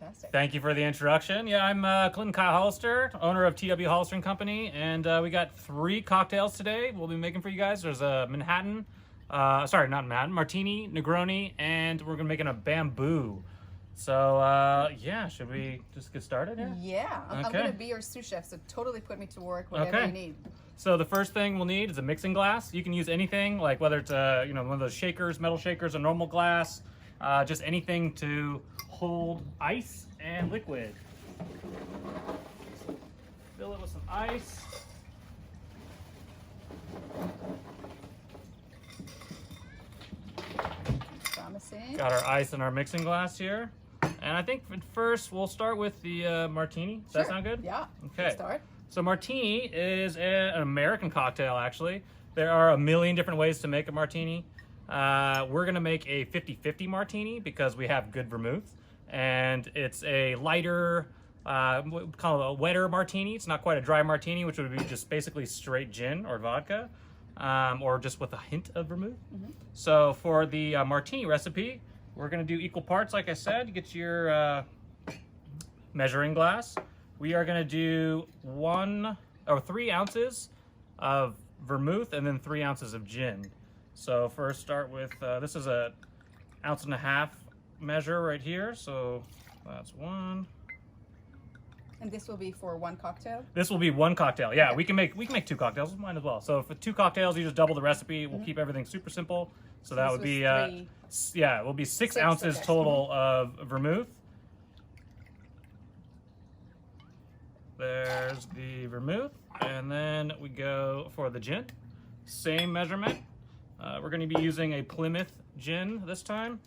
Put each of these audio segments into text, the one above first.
Fantastic. Thank you for the introduction. Yeah, I'm Clinton Kyle Hollister, owner of TW Hollister and Company, and we got 3 cocktails today we'll be making for you guys. There's a Manhattan, sorry, not Manhattan, Martini, Negroni, and we're gonna be making a bamboo. So yeah, should we just get started here? Yeah, I'm Okay. gonna be your sous chef, so totally put me to work, whatever you need. So the first thing we'll need is a mixing glass. You can use anything, like whether it's one of those shakers, metal shakers, a normal glass, just anything to hold ice and liquid. Fill it with some ice. Promising. Got our ice in our mixing glass here. And I think first we'll start with the martini. Does that sound good? Yeah. Okay. Let's start. So martini is an American cocktail, actually. There are a million different ways to make a martini. We're gonna make a 50-50 martini because we have good vermouth. And it's a lighter, we call it a wetter martini. It's not quite a dry martini, which would be just basically straight gin or vodka, or just with a hint of vermouth. So for the martini recipe, we're gonna do equal parts, like I said. You get your measuring glass. We are gonna do 3 ounces of vermouth and then 3 ounces of gin. So first start with, this is a 1.5 ounce measure right here. So that's 1. And this will be for 1 cocktail? This will be 1 cocktail. Yeah, Okay. we can make 2 cocktails, mine as well. So for 2 cocktails, you just double the recipe. We'll keep everything super simple. So that this would be, was 3. yeah, it will be 6 6, ounces okay. total of vermouth. There's the vermouth, and then we go for the gin. Same measurement. We're going to be using a Plymouth gin this time.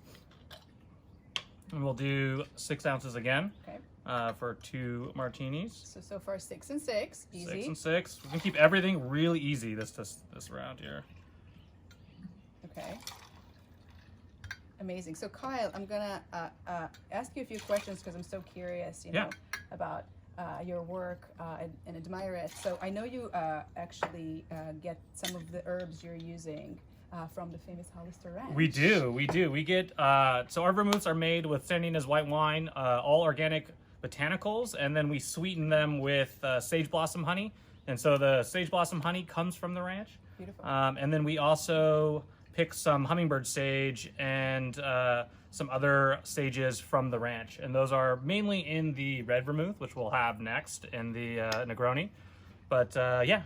And we'll do 6 ounces again. Okay. For 2 martinis. So far 6 and 6. Easy. 6 and 6. We can keep everything really easy this round here. Okay. Amazing. So Kyle, I'm gonna ask you a few questions because I'm so curious, you know, about your work and admire it. So I know you actually get some of the herbs you're using from the famous Hollister Ranch. We do. We get, so our vermouths are made with San Ynez white wine, all organic botanicals, and then we sweeten them with sage blossom honey. And so the sage blossom honey comes from the ranch. Beautiful. And then we also pick some hummingbird sage and some other sages from the ranch. And those are mainly in the red vermouth, which we'll have next in the Negroni. But yeah.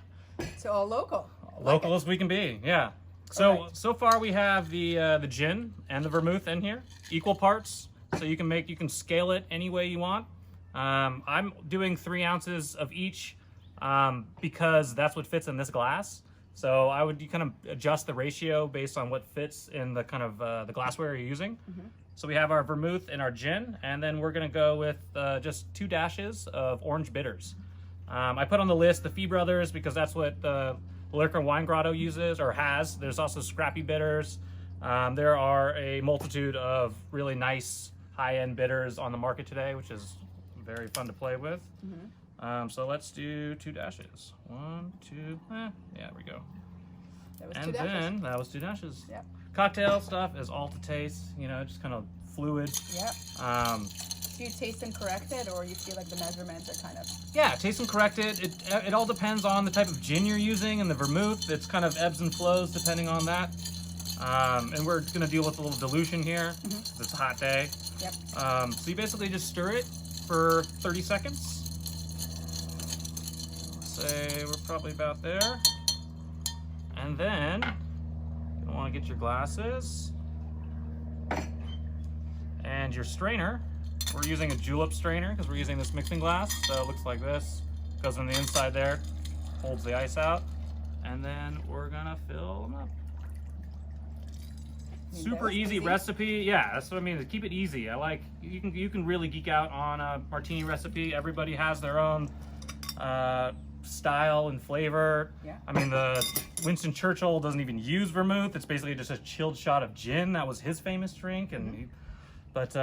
So all local. Local as we can be, yeah. So Correct. so far we have the gin and the vermouth in here, equal parts. So you can scale it any way you want. I'm doing 3 ounces of each because that's what fits in this glass. So you kind of adjust the ratio based on what fits in the kind of the glassware you're using. So we have our vermouth and our gin, and then we're gonna go with just 2 dashes of orange bitters. I put on the list the Fee Brothers because that's what the Liquor and Wine Grotto uses or has. There's also Scrappy Bitters. There are a multitude of really nice high-end bitters on the market today, which is very fun to play with. So let's do 2 dashes. 1, 2, yeah, there we go. That was And 2 dashes. then that was 2 dashes. Yep. Cocktail stuff is all to taste, you know, just kind of fluid. Yep. Do you taste and correct it, or you feel like the measurements are kind of... Yeah, taste and correct it. It all depends on the type of gin you're using and the vermouth. It's kind of ebbs and flows depending on that. And we're gonna deal with a little dilution here. It's a hot day. Yep. So you basically just stir it for 30 seconds. Say we're probably about there. And then you want to get your glasses and your strainer. We're using a julep strainer because we're using this mixing glass. So it looks like this. Goes on the inside there, holds the ice out, and then we're gonna fill them up. Super easy recipe. Yeah, that's what I mean. To keep it easy. I like you can really geek out on a martini recipe. Everybody has their own style and flavor. Yeah. I mean, the Winston Churchill doesn't even use vermouth. It's basically just a chilled shot of gin. That was his famous drink. And but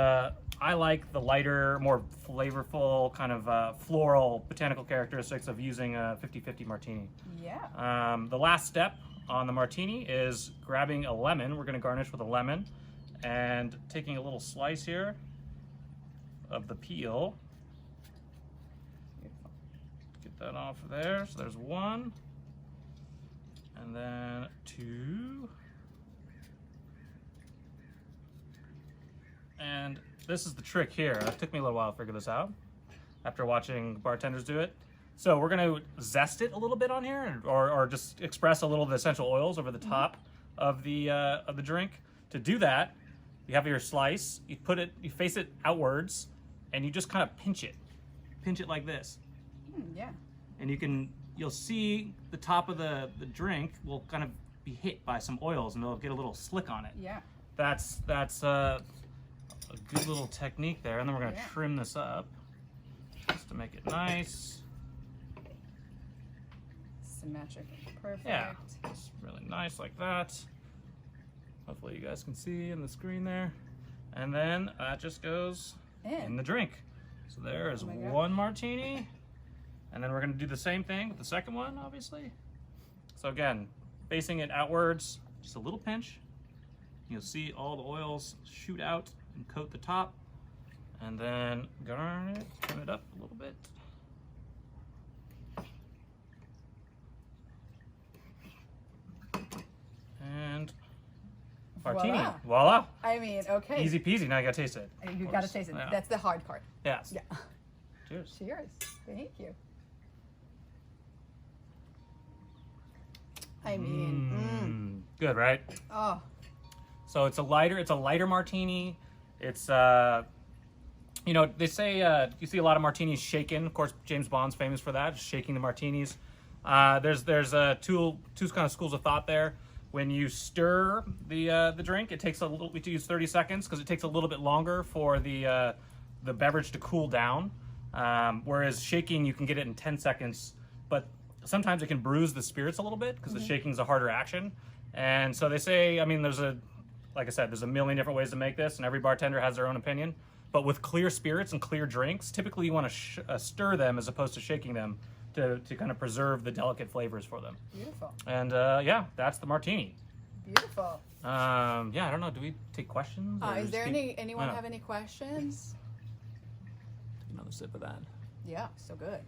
I like the lighter, more flavorful, kind of floral botanical characteristics of using a 50-50 martini. Yeah. The last step on the martini is grabbing a lemon. We're going to garnish with a lemon and taking a little slice here of the peel. Get that off of there. So there's one. And then two. And this is the trick here. It took me a little while to figure this out after watching bartenders do it. So we're gonna zest it a little bit on here, or just express a little of the essential oils over the top of the drink. To do that, you have your slice, you face it outwards, and you just kind of pinch it like this. Yeah. And you'll see the top of the drink will kind of be hit by some oils, and it'll get a little slick on it. Yeah. That's a good little technique there. And then we're gonna trim this up just to make it nice. Symmetric. Perfect. Yeah, it's really nice like that. Hopefully you guys can see in the screen there. And then that just goes in the drink. So there is one martini. And then we're gonna do the same thing with the second one, obviously. So again, facing it outwards, just a little pinch. You'll see all the oils shoot out and coat the top. And then garnish, turn it up a little bit. And martini, voila. I mean, okay. Easy peasy, now you gotta taste it. You gotta taste it. Yeah. That's the hard part. Yes. Yeah. Cheers. Cheers. Thank you. I mean, good, right? Oh. So it's a lighter martini. It's you know, they say you see a lot of martinis shaken. Of course, James Bond's famous for that, shaking the martinis. There's two kind of schools of thought there. When you stir the drink, it takes we use 30 seconds because it takes a little bit longer for the beverage to cool down. Whereas shaking, you can get it in 10 seconds, but sometimes it can bruise the spirits a little bit because the shaking is a harder action. And so they say, I mean, like I said, there's a million different ways to make this, and every bartender has their own opinion. But with clear spirits and clear drinks, typically you want to stir them as opposed to shaking them to kind of preserve the delicate flavors for them. Beautiful. And yeah, that's the martini. Beautiful. Yeah, I don't know. Do we take questions? Is there anyone have any questions? Take another sip of that. Yeah, so good.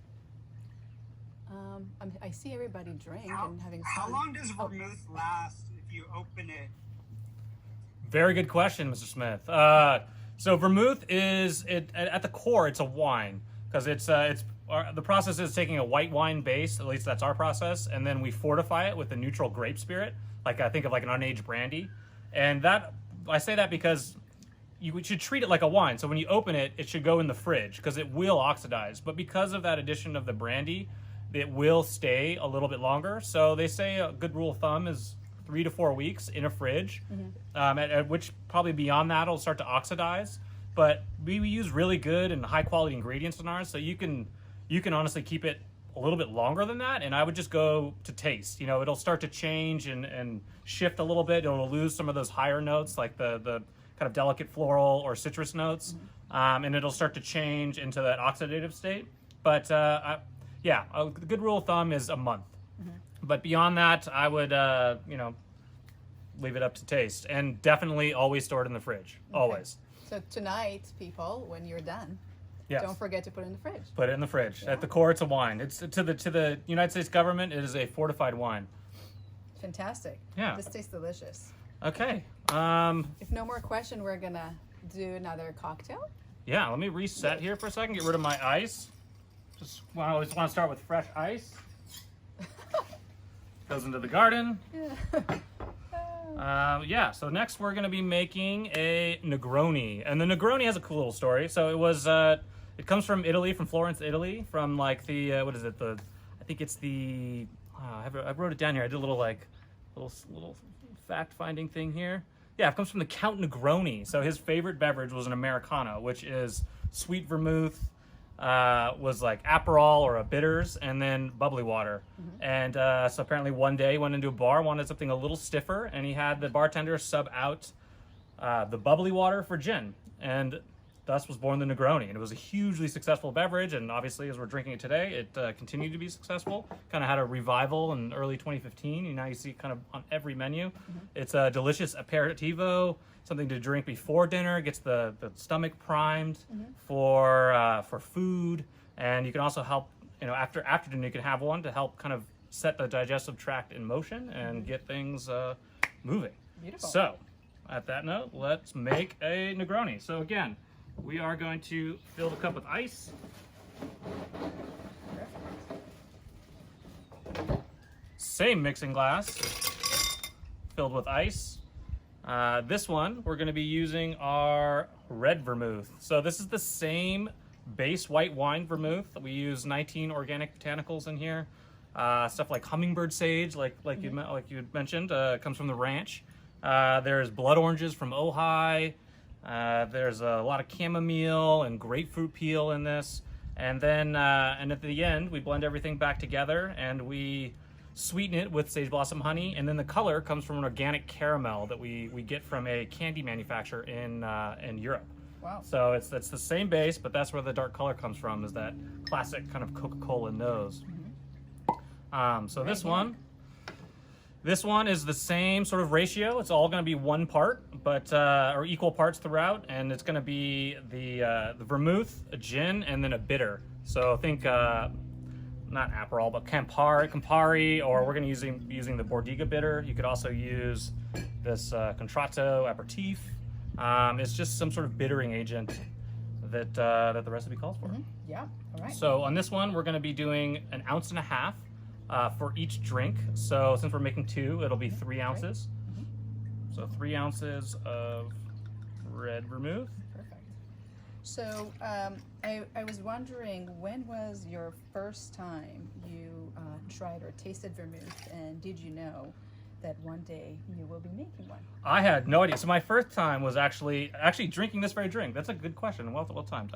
I see everybody drink and having fun. How long does vermouth last if you open it? Very good question, Mr. Smith. So vermouth is at the core. It's a wine because the process is taking a white wine base. At least that's our process, and then we fortify it with a neutral grape spirit. Like I think of like an unaged brandy, and that I say that because you should treat it like a wine. So when you open it, it should go in the fridge because it will oxidize. But because of that addition of the brandy, it will stay a little bit longer. So they say a good rule of thumb is 3 to 4 weeks in a fridge, at which probably beyond that it'll start to oxidize. But we use really good and high quality ingredients in ours, so you can honestly keep it a little bit longer than that. And I would just go to taste. You know, it'll start to change and shift a little bit. It'll lose some of those higher notes, like the kind of delicate floral or citrus notes, and it'll start to change into that oxidative state. But yeah, a good rule of thumb is a month. But beyond that, I would, leave it up to taste. And definitely always store it in the fridge. Okay. Always. So tonight, people, when you're done, yes, don't forget to put it in the fridge. Put it in the fridge. Yeah. At the core, it's a wine. It's to the United States government, it is a fortified wine. Fantastic. Yeah. This tastes delicious. Okay. If no more question, we're going to do another cocktail. Yeah, let me reset here for a second. Get rid of my ice. I always want to start with fresh ice. Goes into the garden. Yeah, so next we're going to be making a Negroni. And the Negroni has a cool little story. So it comes from Italy, from Florence, Italy, from like the, what is it? I think it's the, I wrote it down here. I did a little fact-finding thing here. Yeah, it comes from the Count Negroni. So his favorite beverage was an Americano, which is sweet vermouth, was like Aperol or a bitters, and then bubbly water. And so apparently one day he went into a bar, wanted something a little stiffer, and he had the bartender sub out the bubbly water for gin. And thus was born the Negroni, and it was a hugely successful beverage. And obviously, as we're drinking it today, it continued to be successful. Kind of had a revival in early 2015, and now you see it kind of on every menu. It's a delicious aperitivo, something to drink before dinner. Gets the stomach primed for food, and you can also help. After dinner, you can have one to help kind of set the digestive tract in motion and get things moving. Beautiful. So, at that note, let's make a Negroni. So again, we are going to fill the cup with ice. Same mixing glass, filled with ice. This one, we're going to be using our red vermouth. So this is the same base white wine vermouth. We use 19 organic botanicals in here. Stuff like hummingbird sage, like you had mentioned, comes from the ranch. There's blood oranges from Ojai. There's a lot of chamomile and grapefruit peel in this. And then and at the end, we blend everything back together and we sweeten it with sage blossom honey. And then the color comes from an organic caramel that we get from a candy manufacturer in Europe. Wow. So it's the same base, but that's where the dark color comes from, is that classic kind of Coca-Cola nose. So this one is the same sort of ratio. It's all going to be 1 part, but or equal parts throughout, and it's going to be the vermouth, a gin, and then a bitter. So think not Aperol, but Campari, or we're going to be using the Bordiga bitter. You could also use this Contratto aperitif. It's just some sort of bittering agent that the recipe calls for. Yeah. All right. So on this one, we're going to be doing 1.5 ounces for each drink. So since we're making 2, it'll be 3 ounces. So 3 ounces of red vermouth. Perfect. So I was wondering, when was your first time you tried or tasted vermouth, and did you know that one day you will be making one? I had no idea. So my first time was actually drinking this very drink. That's a good question. Well timed.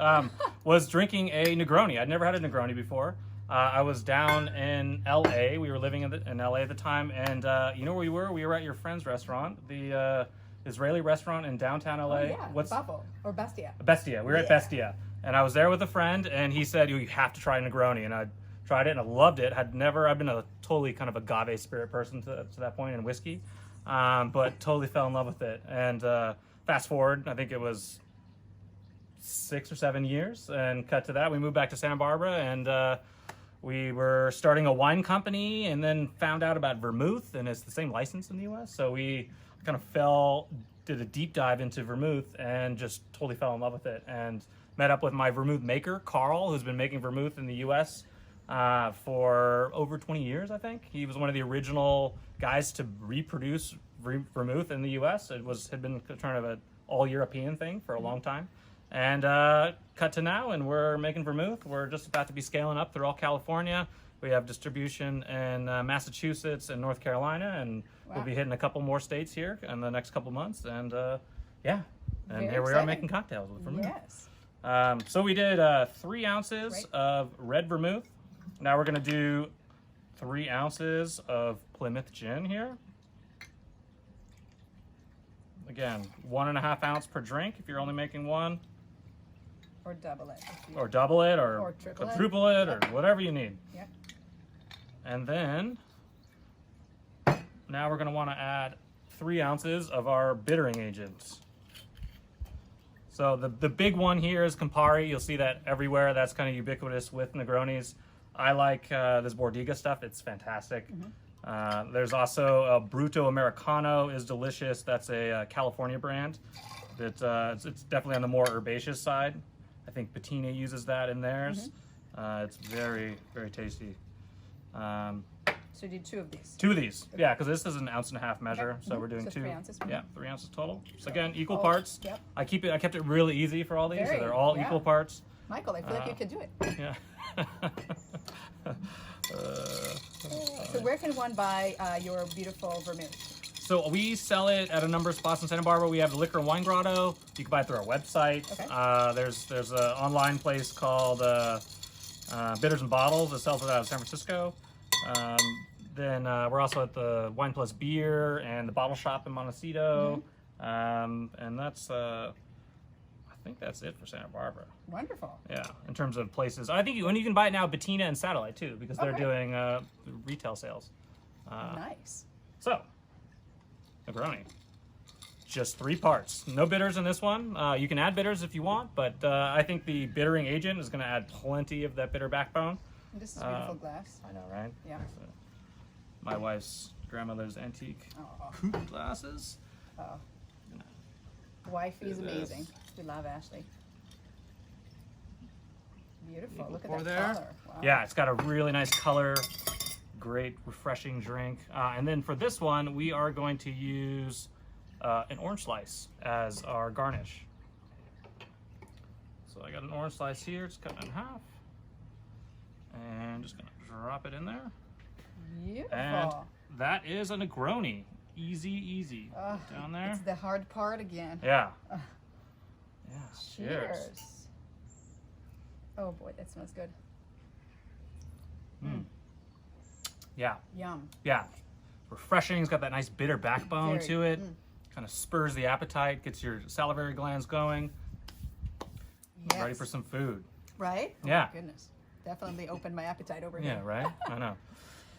Was drinking a Negroni. I'd never had a Negroni before. I was down in LA. We were living in LA at the time, and you know where we were? We were at your friend's restaurant, the Israeli restaurant in downtown LA. Oh, yeah. Bavo or Bestia. Bestia. We were at Bestia, and I was there with a friend, and he said, "You have to try a Negroni," and I tried it and I loved it. I've been a totally kind of agave spirit person to that point in whiskey, but totally fell in love with it. And fast forward, I think it was 6 or 7 years, and cut to that, we moved back to Santa Barbara, and we were starting a wine company, and then found out about vermouth, and it's the same license in the U.S. So we kind of did a deep dive into vermouth, and just totally fell in love with it, and met up with my vermouth maker, Carl, who's been making vermouth in the U.S. For over 20 years, I think. He was one of the original guys to reproduce vermouth in the U.S. It had been kind of an all-European thing for a long time. And cut to now, and we're making vermouth. We're just about to be scaling up through all California. We have distribution in Massachusetts and North Carolina, and we'll be hitting a couple more states here in the next couple months. And yeah, and Very here we are exciting. making cocktails with vermouth. Yes. So we did 3 ounces of red vermouth. Now we're going to do 3 ounces of Plymouth gin here. Again, 1.5 ounce per drink if you're only making one. Or double it. Or double it, or Or triple it. quadruple it, or whatever you need. Yep. And then, now we're going to want to add 3 ounces of our bittering agents. So the big one here is Campari. You'll see that everywhere. That's kind of ubiquitous with Negronis. I like this Bordiga stuff. It's fantastic. There's also a Bruto Americano is delicious. That's a California brand. It's definitely on the more herbaceous side. I think Patina uses that in theirs. It's very, very tasty. So you did 2 of these. 2 of these. Yeah, because this is an 1.5 ounce measure, Okay. so we're doing So 2. 3 ounces. Yeah, 3 ounces total. So again, equal Oh, parts. yep. I kept it really easy for all these, so Very, they're all yeah. equal parts. Michael, I feel like you could do it. Yeah. So where can one buy your beautiful vermouth? So we sell it at a number of spots in Santa Barbara. We have the Liquor and Wine Grotto. You can buy it through our website. Okay. There's an online place called Bitters and Bottles that sells it out of San Francisco. Then we're also at the Wine Plus Beer and the Bottle Shop in Montecito. And that's, I think that's it for Santa Barbara. Wonderful. Yeah, in terms of places. I think you can buy it now, Bettina and Satellite too, because they're Okay. doing retail sales. Nice. So, Negroni. Just 3 parts. No bitters in this one. You can add bitters if you want, but I think the bittering agent is going to add plenty of that bitter backbone. This is a beautiful glass. I know, right? Yeah. So, my wife's grandmother's antique Oh, coupe glasses. wifey is Do this. amazing. We love Ashley. Beautiful. Look at Pour that there. color. Wow. Yeah, it's got a really nice color. Great, refreshing drink. And then for this one, we are going to use an orange slice as our garnish. So I got an orange slice here, just cut it in half. And just gonna drop it in there. Beautiful. And that is a Negroni. Easy, easy. Down there. It's the hard part again. Yeah. Yeah. Cheers. Oh boy, that smells good. Yeah. Yum. Yeah. Refreshing. It's got that nice bitter backbone Very. to it. Kind of spurs the appetite, gets your salivary glands going. Yes. Ready for some food. Right? Oh Yeah. my goodness. Definitely opened my appetite over here. Yeah, right? I know.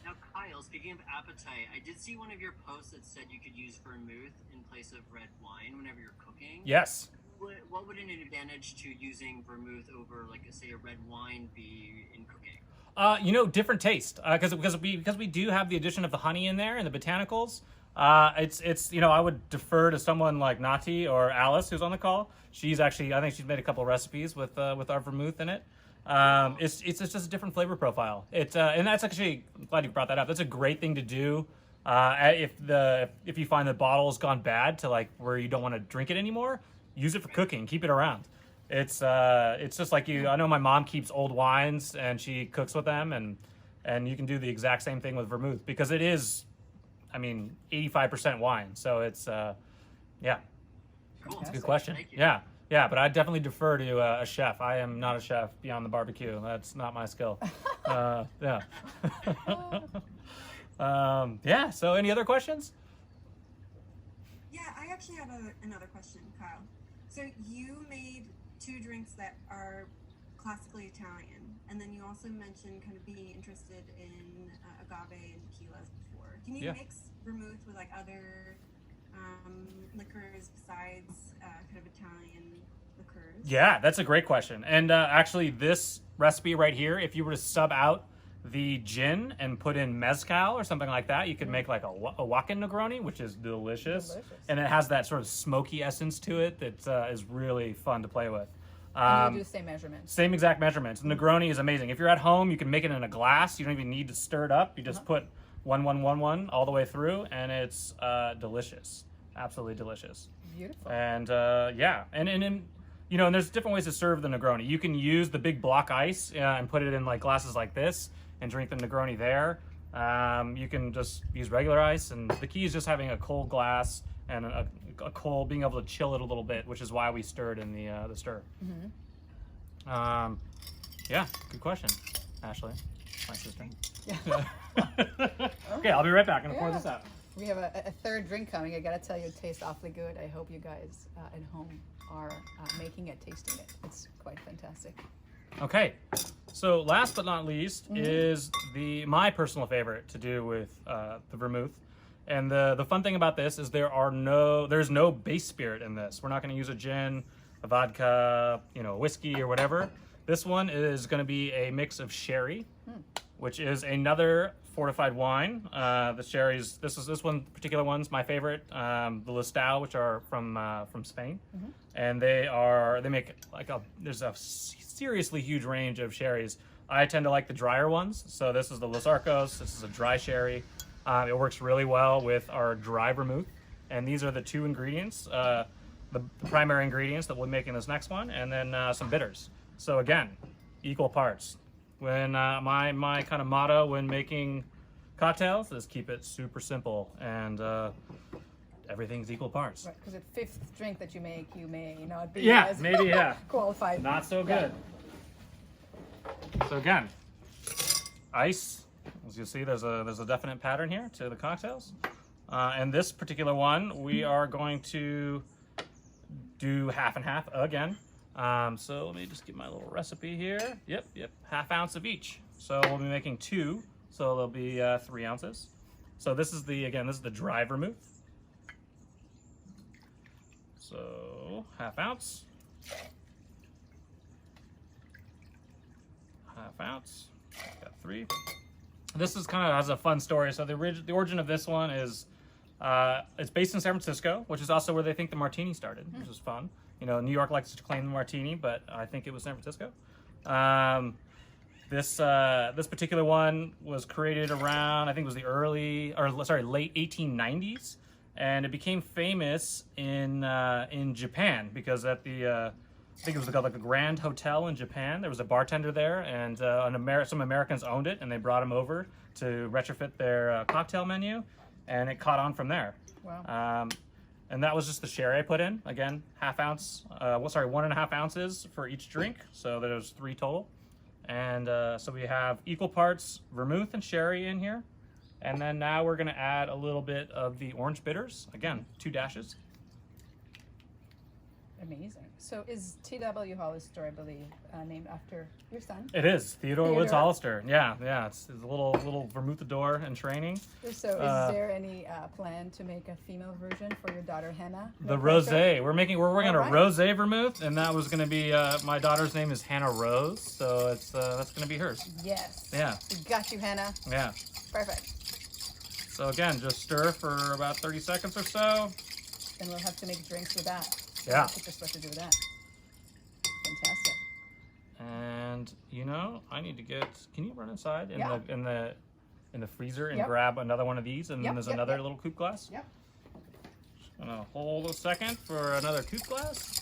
Now, Kyle, speaking of appetite, I did see one of your posts that said you could use vermouth in place of red wine whenever you're cooking. Yes. What would an advantage to using vermouth over, like, say, a red wine be in cooking? Different taste. Because we do have the addition of the honey in there and the botanicals. It's I would defer to someone like Nati or Alice who's on the call. She's actually, I think she's made a couple recipes with our vermouth in it. It's just a different flavor profile. And that's actually, I'm glad you brought that up. That's a great thing to do. If you find the bottle's gone bad to like where you don't want to drink it anymore, use it for cooking. Keep it around. It's just like I know my mom keeps old wines and she cooks with them, and you can do the exact same thing with vermouth because it is, 85% wine. So it's yeah. Cool. It's a good question. Thank you. Yeah, but I definitely defer to a chef. I am not a chef beyond the barbecue. That's not my skill. Yeah. Yeah. So, any other questions? Yeah, I actually have another question, Kyle. So you made 2 drinks that are classically Italian, and then you also mentioned kind of being interested in agave and tequilas before. Can you mix vermouth with like other liquors besides kind of Italian liqueurs? Yeah, that's a great question. And actually, this recipe right here, if you were to sub out the gin and put in mezcal or something like that, you could make like a Wacken Negroni, which is delicious. And it has that sort of smoky essence to it that is really fun to play with. And you do the same measurements. Same exact measurements. Negroni is amazing. If you're at home, you can make it in a glass. You don't even need to stir it up. You just put 1, 1, 1, 1 all the way through, and it's delicious. Absolutely delicious. Beautiful. And and there's different ways to serve the Negroni. You can use the big block ice and put it in like glasses like this and drink the Negroni there. You can just use regular ice, and the key is just having a cold glass and a cold, being able to chill it a little bit, which is why we stirred in the stir. Yeah, good question, Ashley, my sister. Yeah. Okay, I'll be right back. I'm gonna pour this out. We have a third drink coming. I gotta tell you, it tastes awfully good. I hope you guys at home are making it, tasting it. It's quite fantastic. Okay, so last but not least is my personal favorite to do with the vermouth. And the fun thing about this is there's no base spirit in this. We're not going to use a gin, a vodka, whiskey or whatever. This one is going to be a mix of sherry, which is another fortified wine. The sherry's this one particular one's my favorite. The Listau, which are from Spain, and they make there's a seriously huge range of sherries. I tend to like the drier ones, so this is the Los Arcos. This is a dry sherry. It works really well with our dry vermouth, and these are the 2 ingredients, the primary ingredients that we'll make in this next one, and then some bitters. So again, equal parts. When my kind of motto when making cocktails is keep it super simple, and everything's equal parts. Right, because the 5th drink that you make, you may not be Yeah, as maybe, yeah. qualified. Not so good. So again, ice. As you see, there's a definite pattern here to the cocktails. And this particular one, we are going to do half and half again. So let me just get my little recipe here. Yep, ½ ounce of each. So we'll be making 2, so there'll be 3 ounces. So this is the dry vermouth. So ½ ounce. ½ ounce. Got 3. This is kind of has a fun story. So the origin of this one is it's based in San Francisco, which is also where they think the martini started, which is fun. You know, New York likes to claim the martini, but I think it was San Francisco. This particular one was created around, I think it was late 1890s, and it became famous in Japan because at the I think it was like a Grand Hotel in Japan. There was a bartender there, and some Americans owned it, and they brought him over to retrofit their cocktail menu, and it caught on from there. Wow. And that was just the sherry I put in. Again, 1.5 ounces for each drink, so there's 3 total. And so we have equal parts vermouth and sherry in here. And then now we're gonna add a little bit of the orange bitters. Again, 2 dashes. Amazing. So is TW Hollister, I believe, named after your son? It is Theodore Woods Theodore. Hollister. Yeah. It's a little vermouthador in training. So is there any plan to make a female version for your daughter Hannah? The No pressure? rosé. We're working on a Alright. rosé vermouth, and that was gonna be my daughter's name is Hannah Rose, so it's that's gonna be hers. Yes. Yeah. We got you, Hannah. Yeah. Perfect. So again, just stir for about 30 seconds or so. Then we'll have to make drinks with that. Yeah. What you're supposed to do with that. Fantastic. And I need to get. Can you run inside in Yeah. the freezer and Yep. grab another one of these? And then Yep, there's yep, another yep. little coupe glass. Yep. Just gonna hold a second for another coupe glass.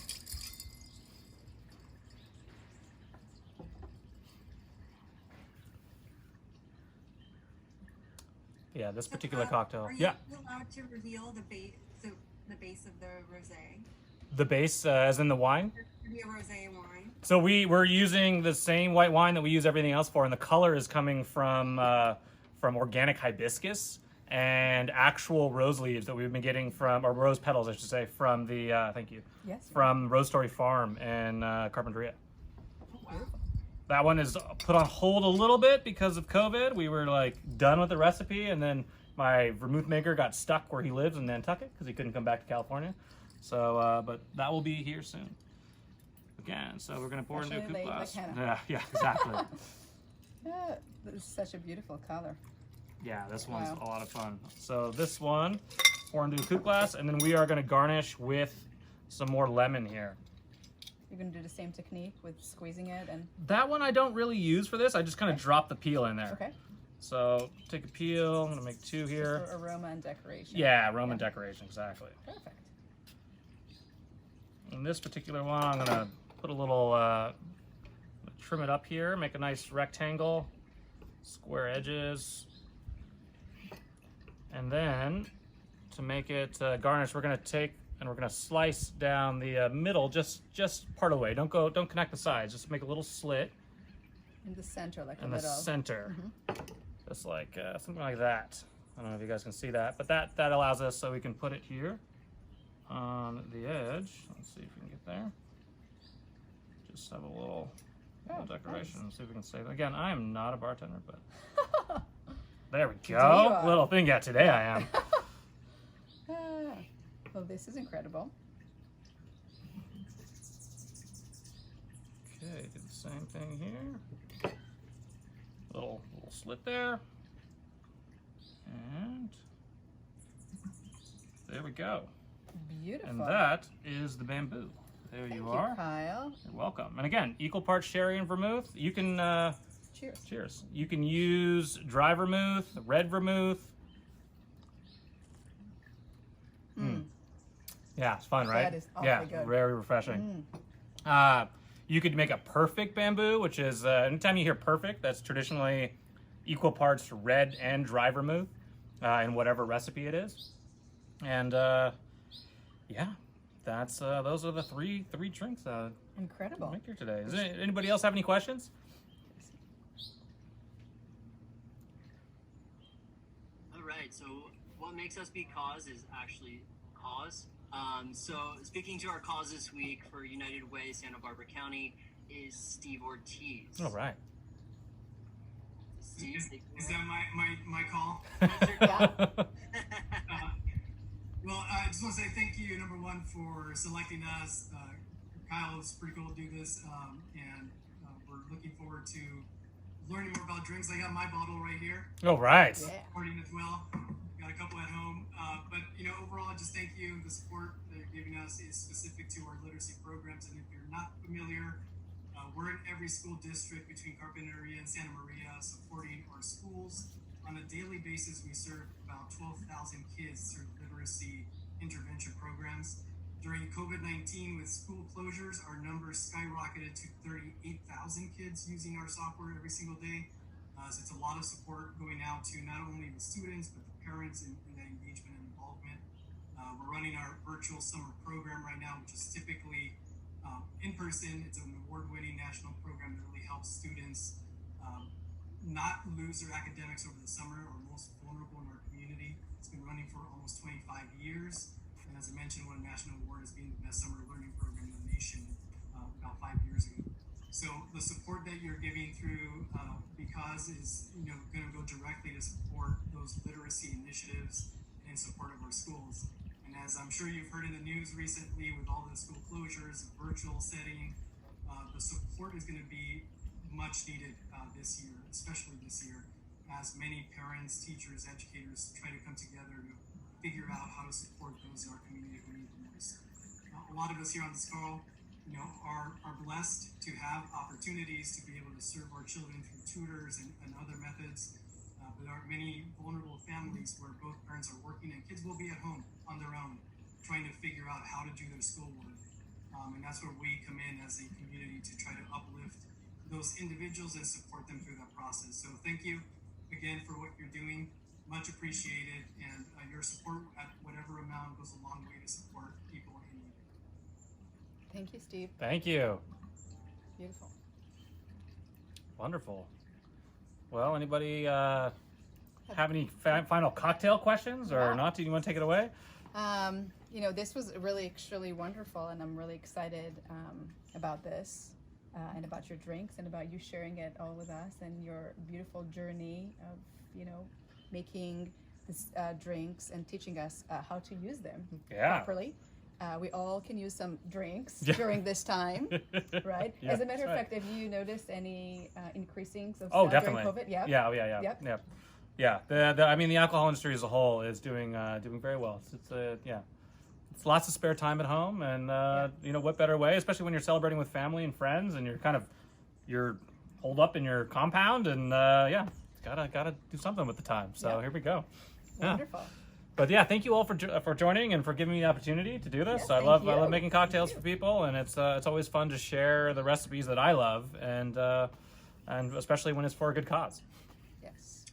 Yeah, this particular cocktail. Are you Yeah, allowed to reveal the base of the rosé? the base, as in the wine. There could be a rosé wine. So we're using the same white wine that we use everything else for, and the color is coming from organic hibiscus and actual rose leaves that we've been getting or rose petals, I should say, from the thank you, Yes. from Rose Story Farm in Carpinteria. Wow. That one is put on hold a little bit because of COVID. We were like done with the recipe, and then my vermouth maker got stuck where he lives in Nantucket because he couldn't come back to California. So, but that will be here soon. Again, so we're gonna pour into a Especially coupe late, glass. like Hannah. Yeah, exactly. This is such a beautiful color. Yeah, this one's Wow. a lot of fun. So this one, pour into a coupe glass, and then we are gonna garnish with some more lemon here. You're going to do the same technique with squeezing it and... That one I don't really use for this. I just kind of drop the peel in there. Okay. So take a peel. I'm gonna make 2 here. Just for aroma and decoration. Yeah, Roman decoration, exactly. Perfect. In this particular one, I'm gonna put a little, trim it up here, make a nice rectangle, square edges. And then to make it garnish, we're gonna take and we're gonna slice down the middle, just part of the way. Don't connect the sides. Just make a little slit In the center, like in a the little... center, just like something like that. I don't know if you guys can see that, but that allows us so we can put it here on the edge. Let's see if we can get there. Just have a little decoration. nice. See if we can save it. Again, I am not a bartender, but there we You go. are. Little thing. Yeah, today I am. Well, this is incredible. Okay, do the same thing here. Little slit there. And there we go. Beautiful. And that is the bamboo. There Thank you you, are. Kyle. You're welcome. And again, equal parts sherry and vermouth. You can Cheers. cheers. You can use dry vermouth, red vermouth. Yeah, it's fun, right? That is awfully yeah, good. very refreshing. You could make a perfect bamboo, which is anytime you hear perfect, that's traditionally equal parts red and dry vermouth in whatever recipe it is. And yeah, that's those are the three drinks Incredible. make here today. Does anybody else have any questions? All right. So what makes us be cause is actually cause. So speaking to our cause this week for United Way Santa Barbara County is Steve Ortiz. All right. Steve, Is that my call? Well, I just want to say thank you, number one, for selecting us. Kyle, it's pretty cool to do this, and we're looking forward to learning more about drinks. I got my bottle right here. All right. Yeah. Supporting as well. Got a couple at home. But, overall, just thank you. The support that you're giving us is specific to our literacy programs. And if you're not familiar, we're in every school district between Carpinteria and Santa Maria supporting our schools. On a daily basis, we serve about 12,000 kids through literacy intervention programs. During COVID-19, with school closures, our numbers skyrocketed to 38,000 kids using our software every single day. So it's a lot of support going out to not only the students, but the parents in that engagement and involvement. We're running our virtual summer program right now, which is typically in person. It's an award-winning national program that really helps students not lose their academics over the summer, or most vulnerable in our community. It's been running for almost 25 years. And as I mentioned, won a national award as being the best summer learning program in the nation about 5 years ago. So the support that you're giving through Because is going to go directly to support those literacy initiatives in support of our schools. And as I'm sure you've heard in the news recently, with all the school closures, virtual setting, the support is going to be much needed this year, especially this year, as many parents, teachers, educators try to come together to figure out how to support those in our community who need the most. A lot of us here on this call, are blessed to have opportunities to be able to serve our children through tutors and other methods. But there are many vulnerable families where both parents are working and kids will be at home on their own, trying to figure out how to do their schoolwork. And that's where we come in as a community to try to uplift those individuals and support them through that process. So thank you again for what you're doing. Much appreciated, and your support at whatever amount goes a long way to support people in need. Thank you, Steve. Thank you. Beautiful. Wonderful. Well, anybody have any final cocktail questions or not? Do you want to take it away? This was really extremely wonderful, and I'm really excited about this and about your drinks and about you sharing it all with us and your beautiful journey of, making this drinks and teaching us how to use them properly. We all can use some drinks during this time, right? Yeah, as a matter of right. fact, have you noticed any increasing of definitely. during COVID? Yeah. Yeah. The alcohol industry as a whole is doing very well. It's lots of spare time at home, and what better way, especially when you're celebrating with family and friends, and you're holed up in your compound, and gotta do something with the time. So here we go. Wonderful. But thank you all for joining and for giving me the opportunity to do this. Yes, I love you. making cocktails for people, and it's always fun to share the recipes that I love, and especially when it's for a good cause. Yes.